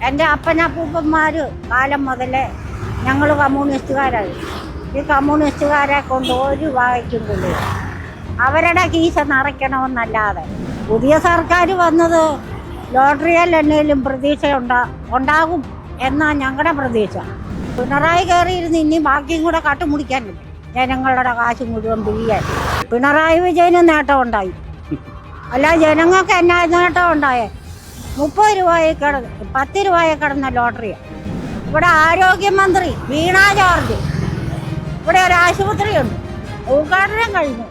എൻ്റെ അപ്പനപ്പൂപ്പന്മാർ കാലം മുതലേ ഞങ്ങൾ കമ്മ്യൂണിസ്റ്റുകാരായി. ഈ കമ്മ്യൂണിസ്റ്റുകാരെ കൊണ്ട് ഒരു വായിക്കും കൊള്ളുക. അവരുടെ കീശ നിറയ്ക്കണമെന്നല്ലാതെ പുതിയ സർക്കാർ വന്നത് ലോട്ടറിയിൽ എന്തെങ്കിലും പ്രതീക്ഷ ഉണ്ടാകും എന്നാണ് ഞങ്ങളുടെ പ്രതീക്ഷ. പിണറായി കയറിയിരുന്ന് ഇനി ബാക്കിയും കൂടെ കട്ടുമുടിക്കാനില്ല. ജനങ്ങളുടെ കാശ് മുഴുവൻ പിരിയാൻ പിണറായി വിജയന് നേട്ടം ഉണ്ടായി. അല്ല, ജനങ്ങൾക്ക് എന്നാ നേട്ടം ഉണ്ടായേ? 30 രൂപയിൽ 10 രൂപയിൽ കിടന്ന ലോട്ടറിയാണ്. ഇവിടെ ആരോഗ്യമന്ത്രി വീണ ജോർജ്, ഇവിടെ ഒരു ആശുപത്രിയുണ്ട്, ഉദ്ഘാടനം കഴിഞ്ഞു.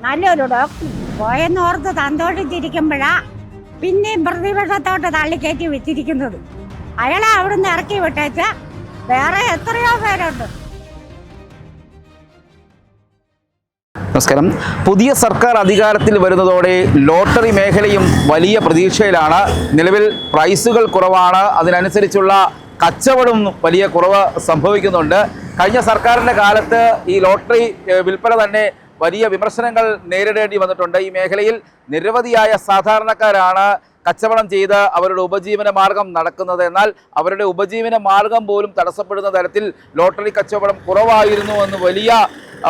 നല്ലൊരു ഡോക്ടർ പോയെന്നോർത്ത് സന്തോഷിച്ചിരിക്കുമ്പോഴാണ് പിന്നെയും പ്രതിപക്ഷത്തോട്ട് തള്ളിക്കയറ്റി വെച്ചിരിക്കുന്നത്. അയാളെ അവിടുന്ന് ഇറക്കി വിട്ടേച്ച വേറെ എത്രയോ പേരുണ്ട്. നമസ്കാരം. പുതിയ സർക്കാർ അധികാരത്തിൽ വരുന്നതോടെ ലോട്ടറി മേഖലയും വലിയ പ്രതീക്ഷയിലാണ്. നിലവിൽ പ്രൈസുകൾ കുറവാണ്, അതിനനുസരിച്ചുള്ള കച്ചവടം വലിയ കുറവ് സംഭവിക്കുന്നുണ്ട്. കഴിഞ്ഞ സർക്കാരിൻ്റെ കാലത്ത് ഈ ലോട്ടറി വിൽപ്പന തന്നെ വലിയ വിമർശനങ്ങൾ നേരിടേണ്ടി വന്നിട്ടുണ്ട്. ഈ മേഖലയിൽ നിരവധിയായ സാധാരണക്കാരാണ് കച്ചവടം ചെയ്ത് അവരുടെ ഉപജീവന മാർഗം നടക്കുന്നത്. എന്നാൽ അവരുടെ ഉപജീവന മാർഗം പോലും തടസ്സപ്പെടുന്ന തരത്തിൽ ലോട്ടറി കച്ചവടം കുറവായിരുന്നു എന്ന് വലിയ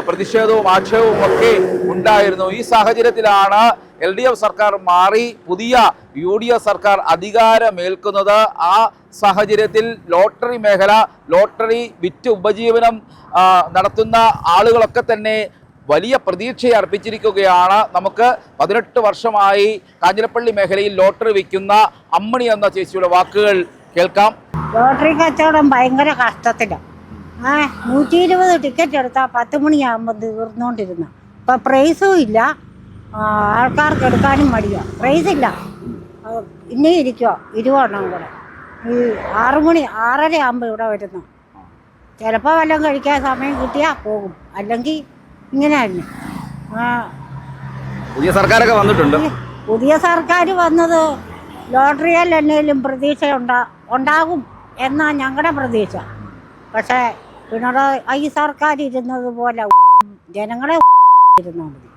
പ്രതിഷേധവും ആക്ഷേപവും ഒക്കെ ഉണ്ടായിരുന്നു. ഈ സാഹചര്യത്തിലാണ് LDF സർക്കാർ മാറി പുതിയ UDF സർക്കാർ അധികാരമേൽക്കുന്നത്. ആ സാഹചര്യത്തിൽ ലോട്ടറി മേഖല, ലോട്ടറി വിറ്റ് ഉപജീവനം നടത്തുന്ന ആളുകളൊക്കെ തന്നെ വലിയ പ്രതീക്ഷയെ അർപ്പിച്ചിരിക്കുകയാണ്. നമുക്ക് 18 വർഷമായി കാഞ്ഞിരപ്പള്ളി മേഖലയിൽ ലോട്ടറി വിൽക്കുന്ന അമ്മണി എന്ന ചേച്ചിയുടെ വാക്കുകൾ കേൾക്കാം. ലോട്ടറി കച്ചവടം ഭയങ്കര കഷ്ടത്തിലാണ്. 120 ടിക്കറ്റ് എടുത്താൽ 10 മണിയാകുമ്പോൾ തീർന്നുകൊണ്ടിരുന്ന. ഇപ്പം പ്രൈസും ഇല്ല, ആൾക്കാർക്ക് എടുക്കാനും മടിയാണ്. പ്രൈസ് ഇല്ല, ഇനി ഇരിക്കുക 20 എണ്ണം കൂടെ. ഈ 6 മണി 6:30 ആകുമ്പോൾ ഇവിടെ വരുന്നു. ചിലപ്പോൾ വല്ലതും കഴിക്കാൻ സമയം കിട്ടിയാൽ പോകും, അല്ലെങ്കിൽ ഇങ്ങനെ തന്നെ. പുതിയ സർക്കാരൊക്കെ വന്നിട്ടുണ്ട്. പുതിയ സർക്കാർ വന്നത് ലോട്ടറിയിൽ എന്തെങ്കിലും പ്രതീക്ഷ ഉണ്ടാകും എന്നാണ് ഞങ്ങളുടെ പ്രതീക്ഷ. പക്ഷേ പിണറായി സർക്കാർ ഇരുന്നത് പോലെ ജനങ്ങളെ ഇരുന്നാൽ മതി.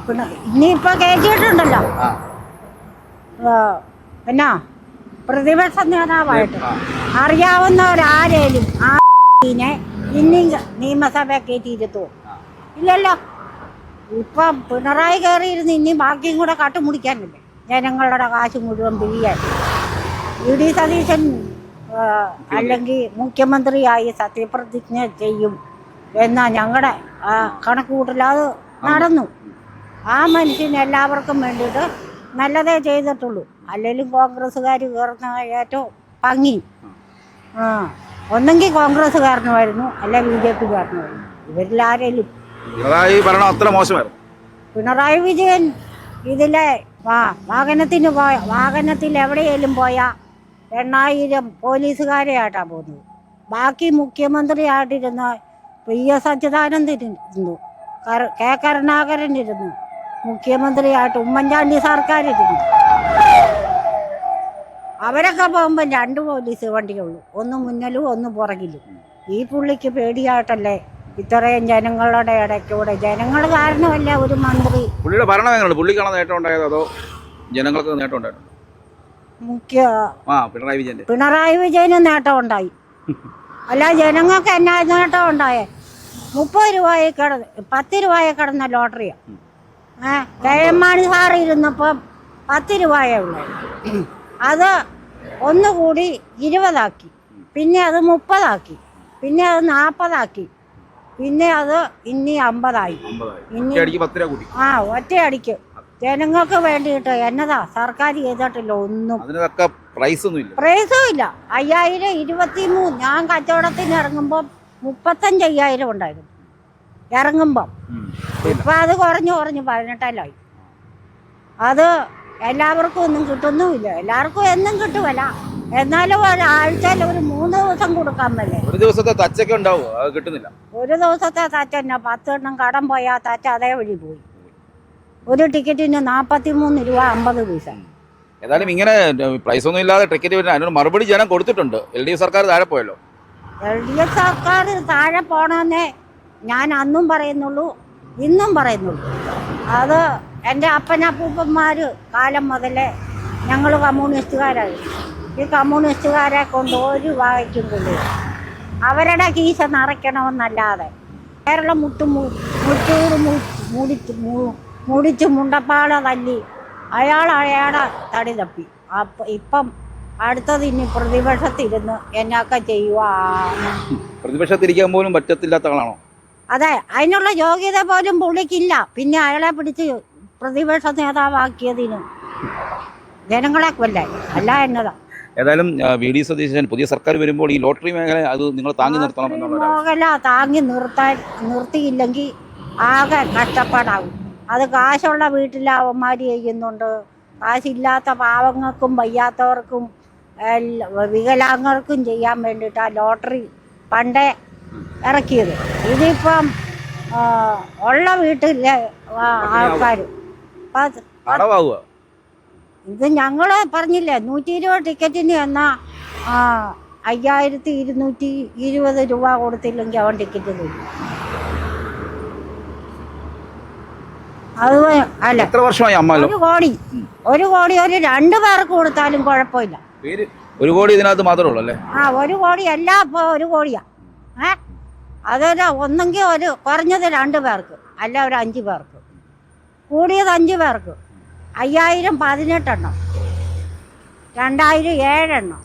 പിന്നെ ഇനിയിപ്പോൾ കയറ്റിയിട്ടുണ്ടല്ലോ എന്നാ പ്രതിപക്ഷ നേതാവായിട്ട് അറിയാവുന്നവരാരേലും ആനെ ഇനി നിയമസഭ കയറ്റിയിരുത്തോ? ഇല്ലല്ലോ. ഇപ്പം പിണറായി കയറിയിരുന്ന് ഇനി ബാക്കിയും കൂടെ കട്ടുമുടിക്കാനില്ലേ? ജനങ്ങളുടെ കാശ് മുഴുവൻ പിരിയാൻ VD സതീശൻ അല്ലെങ്കിൽ മുഖ്യമന്ത്രിയായി സത്യപ്രതിജ്ഞ ചെയ്യും എന്നാ ഞങ്ങളുടെ കണക്കുകൂട്ടൽ. നടന്നു. ആ മനുഷ്യന് എല്ലാവർക്കും വേണ്ടിയിട്ട് നല്ലതേ ചെയ്തിട്ടുള്ളൂ. അല്ലെങ്കിൽ കോൺഗ്രസ്സുകാർ കയറുന്ന ഏറ്റവും ഭംഗി. ഒന്നെങ്കിൽ കോൺഗ്രസ്സുകാരനുമായിരുന്നു, അല്ല BJPക്കാരനുമായിരുന്നു. ഇവരിലാരേലും പിണറായി വിജയൻ ഇതിലെ വാഹനത്തിൽ എവിടെയെങ്കിലും പോയാൽ 8000 പോലീസുകാരെയായിട്ടാണ് പോകുന്നത്. ബാക്കി മുഖ്യമന്ത്രിയായിട്ടിരുന്ന PS അച്യുതാനന്ദൻ ഇരുന്നു, K കരുണാകരൻ ഇരുന്നു, മുഖ്യമന്ത്രിയായിട്ട് ഉമ്മൻചാണ്ടി സർക്കാരിരുന്നു. അവരൊക്കെ പോകുമ്പോൾ 2 പോലീസ് വണ്ടിയുള്ളൂ, ഒന്ന് മുന്നിലും ഒന്ന് പുറകിലും. ഈ പുള്ളിക്ക് പേടിയായിട്ടല്ലേ ഇത്രയും ജനങ്ങളുടെ ഇടയ്ക്കൂടെ? ജനങ്ങൾ കാരണമല്ല ഒരു മന്ത്രി. പുള്ളിയുടെ ഭരണം എങ്ങനെയാണ്? പുള്ളിക്കാണോ നേട്ടം ഉണ്ടായത് അതോ ജനങ്ങൾക്ക് നേട്ടം ഉണ്ടായിരുന്നു? പിണറായി വിജയന് നേട്ടം ഉണ്ടായി. അല്ല, ജനങ്ങൾക്ക് എന്നാ നേട്ടം ഉണ്ടായേ? 30 രൂപയിൽ 10 രൂപയിൽ കിടന്ന ലോട്ടറിയാണ്. KM മാണി സാർ ഇരുന്നപ്പം 10 രൂപയേ ഉള്ളൂ. അത് ഒന്നുകൂടി 20 ആക്കി, പിന്നെ അത് 30 ആക്കി, പിന്നെ അത് 40 ആക്കി, പിന്നെ അത് ഇനി 50 ആയി. ഒറ്റയടിക്ക് ജനങ്ങൾക്ക് വേണ്ടിയിട്ട് എന്നതാ സർക്കാർ ചെയ്തിട്ടില്ല ഒന്നും. പ്രൈസും ഇല്ല. 5000, 23. ഞാൻ കച്ചവടത്തിന് ഇറങ്ങുമ്പം 35,000 ഉണ്ടായിരുന്നു ഇറങ്ങുമ്പം. ഇപ്പം അത് കുറഞ്ഞു 18,000 ആയി. അത് എല്ലാവർക്കും ഒന്നും കിട്ടുന്നുമില്ല. എല്ലാവർക്കും എന്നും കിട്ടുമല്ല, എന്നാലും ഒരാഴ്ചയിൽ ഒരു 3 ദിവസം കൊടുക്കാൻ പറ്റില്ല. ഒരു ദിവസത്തെ തച്ചൊക്കെ ഉണ്ടാവും, അത് കിട്ടുന്നില്ല. ഒരു ദിവസത്തെ തച്ച തന്നെ 10 എണ്ണം കടം പോയാൽ തച്ച അതേ വഴി പോയി. ഒരു ടിക്കറ്റിന് 43 രൂപ 50 പൈസ. ഏതായാലും ഇങ്ങനെ പ്രൈസ് ഒന്നും ഇല്ലാതെ ടിക്കറ്റ് വരുന്ന അതിനൊരു മറുപടി ജനം കൊടുത്തിട്ടുണ്ട്. LDF സർക്കാർ താഴെ പോയല്ലോ. LDF സർക്കാർ താഴെ പോകണമെന്നേ ഞാൻ അന്നും പറയുന്നുള്ളൂ, ഇന്നും പറയുന്നുള്ളൂ. അത് എൻ്റെ അപ്പനപ്പൂപ്പന്മാർ കാലം മുതലേ ഞങ്ങൾ കമ്മ്യൂണിസ്റ്റുകാരായി. ഈ ഈ കമ്മ്യൂണിസ്റ്റുകാരെ കൊണ്ട് ഒരു വായിക്കും കൊള്ളില്ല. അവരുടെ കീശ നിറയ്ക്കണമെന്നല്ലാതെ കേരളം മുറ്റൂർ മുടിച്ച് മുണ്ടപ്പാള തല്ലി അയാളെ തടി തപ്പി. ഇപ്പം അടുത്തത് ഇനി പ്രതിപക്ഷത്തിരുന്ന് എന്നൊക്കെ ചെയ്യുക. പ്രതിപക്ഷത്തിരിക്കാൻ പോലും പറ്റത്തില്ലാത്ത ആളാണോ? അതെ, അതിനുള്ള യോഗ്യത പോലും പുള്ളിക്കില്ല. പിന്നെ അയാളെ പിടിച്ച് പ്രതിപക്ഷ നേതാവാക്കിയതിന് ജനങ്ങളെ കൊല്ലേ അല്ല എന്നതാ. ഏതായാലും വി.ഡി. സതീശൻ പുതിയ സർക്കാർ വരുമ്പോൾ ഈ ലോട്ടറി മേഖല അത് നിങ്ങൾ താങ്ങി നിർത്തണം മേഖല താങ്ങി നിർത്തിയില്ലെങ്കിൽ ആകെ കഷ്ടപ്പാടാകും. അത് കാശുള്ള വീട്ടിൽ അവന്മാർ ചെയ്യുന്നുണ്ട്. കാശില്ലാത്ത പാവങ്ങൾക്കും വയ്യാത്തവർക്കും വികലാംഗർക്കും ചെയ്യാൻ വേണ്ടിയിട്ടാണ് ലോട്ടറി പണ്ടേ ഇറക്കിയത്. ഇതിപ്പം ഉള്ള വീട്ടിലെ ആൾക്കാർ ഇത് ഞങ്ങൾ പറഞ്ഞില്ലേ 120 ടിക്കറ്റിന് എന്നാൽ 5220 രൂപ കൊടുത്തില്ലെങ്കിൽ അവൻ ടിക്കറ്റ് തരും. അത് അല്ല, എത്ര വർഷമായി അമ്മ? 1 കോടി ഒരു 2 പേർക്ക് കൊടുത്താലും കുഴപ്പമില്ല. 1 കോടി ഇതിനകത്ത് മാത്രമേ ഉള്ളൂ അല്ലേ? 1 കോടി അല്ല, ഇപ്പോൾ 1 കോടിയാ. ഒന്നെങ്കിൽ കുറഞ്ഞത് 2 പേർക്ക്, അല്ല ഒരു 5 പേർക്ക്, കൂടിയത് 5 പേർക്ക്. 5000 18 എണ്ണം, 2000 7 എണ്ണം,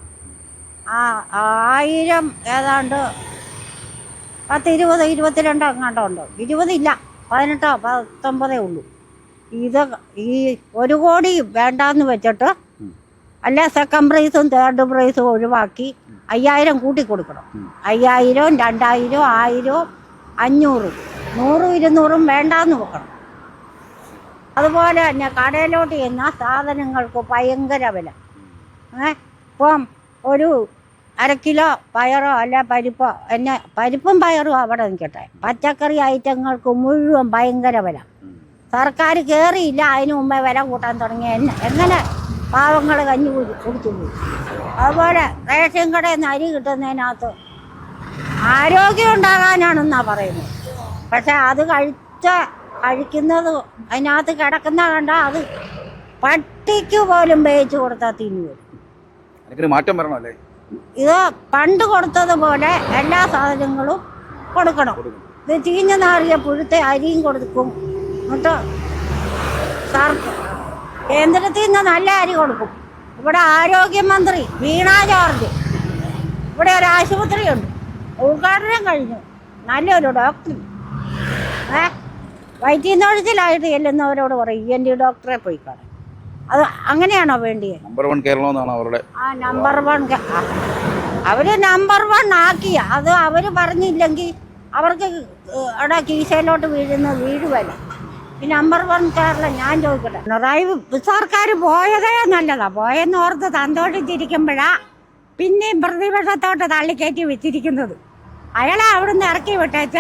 1000 ഏതാണ്ട് 10 20 22 എങ്ങാണ്ടോ ഉണ്ട്. 20 ഇല്ല, 18 19 ഉള്ളൂ. ഇത് ഈ 1 കോടി വേണ്ടാന്ന് വെച്ചിട്ട് അല്ല സെക്കൻഡ് പ്രൈസും തേർഡ് പ്രൈസും ഒഴിവാക്കി 5000 കൂട്ടി കൊടുക്കണം. 5000 2000 1000 500 100 200 വേണ്ടാന്ന് വെക്കണം. അതുപോലെ തന്നെ കടയിലോട്ട് ചെന്ന സാധനങ്ങൾക്ക് ഭയങ്കര വില. ഇപ്പം ഒരു 1/2 കിലോ പയറോ അല്ല പരിപ്പോ, പരിപ്പും പയറും അവിടെ നിൽക്കട്ടെ, പച്ചക്കറി ഐറ്റങ്ങൾക്ക് മുഴുവൻ ഭയങ്കര വില. സർക്കാർ കയറിയില്ല, അതിന് മുമ്പേ വില കൂട്ടാൻ തുടങ്ങി. എങ്ങനെ പാവങ്ങൾ കഞ്ഞി കുടിച്ചു പോയി. അതുപോലെ റേഷൻ കടയിൽ നിന്ന് അരി കിട്ടുന്നതിനകത്ത് ആരോഗ്യം ഉണ്ടാകാനാണെന്നാണ് പറയുന്നത്. പക്ഷെ അത് കഴിക്കുന്നത് അതിനകത്ത് കിടക്കുന്ന കണ്ട അത് പട്ടിക്ക് പോലും വേവിച്ച് കൊടുത്താൽ തിന്നു വരും. മാറ്റം വരണമല്ലേ? ഇത് പണ്ട് കൊടുത്തതുപോലെ എല്ലാ സാധനങ്ങളും കൊടുക്കണം. ഇത് ചീഞ്ഞ നാറിയ പുഴുത്തെ അരിയും കൊടുക്കും. എന്നിട്ട് കേന്ദ്രത്തിൽ നിന്ന് നല്ല അരി കൊടുക്കും. ഇവിടെ ആരോഗ്യമന്ത്രി വീണ ജോർജ്, ഇവിടെ ഒരു ആശുപത്രിയുണ്ട്, ഉദ്ഘാടനം കഴിഞ്ഞു. നല്ലൊരു ഡോക്ടർ വൈദ്യനൊഴിച്ചിലായിട്ട് ചെല്ലുന്നവരോട് പറയും ENT ഡോക്ടറെ പോയി കാണാൻ. അത് അങ്ങനെയാണോ വേണ്ടിയത്? നമ്പർ 1 കേരളം എന്നാണ് അവരുടെ. നമ്പർ 1 അവർ നമ്പർ 1 ആക്കിയ അത് അവർ പറഞ്ഞില്ലെങ്കിൽ അവർക്ക് അവിടെ കീശയിലോട്ട് വീഴുമല്ല. ഈ നമ്പർ 1 കേരളം. ഞാൻ ചോദിക്കട്ടെ, പിണറായി സർക്കാർ പോയതേ നല്ലതാ. പോയെന്ന് ഓർത്ത് സന്തോഷിച്ചിരിക്കുമ്പോഴാ പിന്നെയും പ്രതിപക്ഷത്തോട്ട് തള്ളിക്കയറ്റി വെച്ചിരിക്കുന്നത്. അയാളെ അവിടുന്ന് ഇറക്കി വിട്ടേച്ച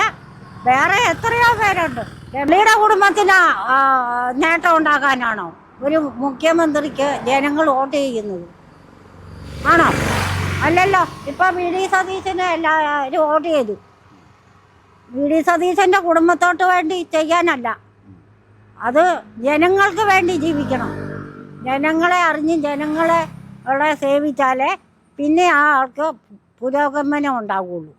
വേറെ എത്രയോ പേരുണ്ട്. രമണിയുടെ കുടുംബത്തിന് നേട്ടം ഉണ്ടാക്കാനാണോ ഒരു മുഖ്യമന്ത്രിക്ക് ജനങ്ങൾ വോട്ട് ചെയ്യുന്നത്? ആണോ? അല്ലല്ലോ. ഇപ്പം വി.ഡി. സതീശന് എല്ലാവരും വോട്ട് ചെയ്തു. വി.ഡി. സതീശൻ്റെ കുടുംബത്തോട്ട് വേണ്ടി ചെയ്യാനല്ല, അത് ജനങ്ങൾക്ക് വേണ്ടി ജീവിക്കണം. ജനങ്ങളെ അറിഞ്ഞ് ജനങ്ങളെ സേവിച്ചാലേ പിന്നെ ആ ആൾക്ക് പുരോഗമനം ഉണ്ടാവുകയുള്ളൂ.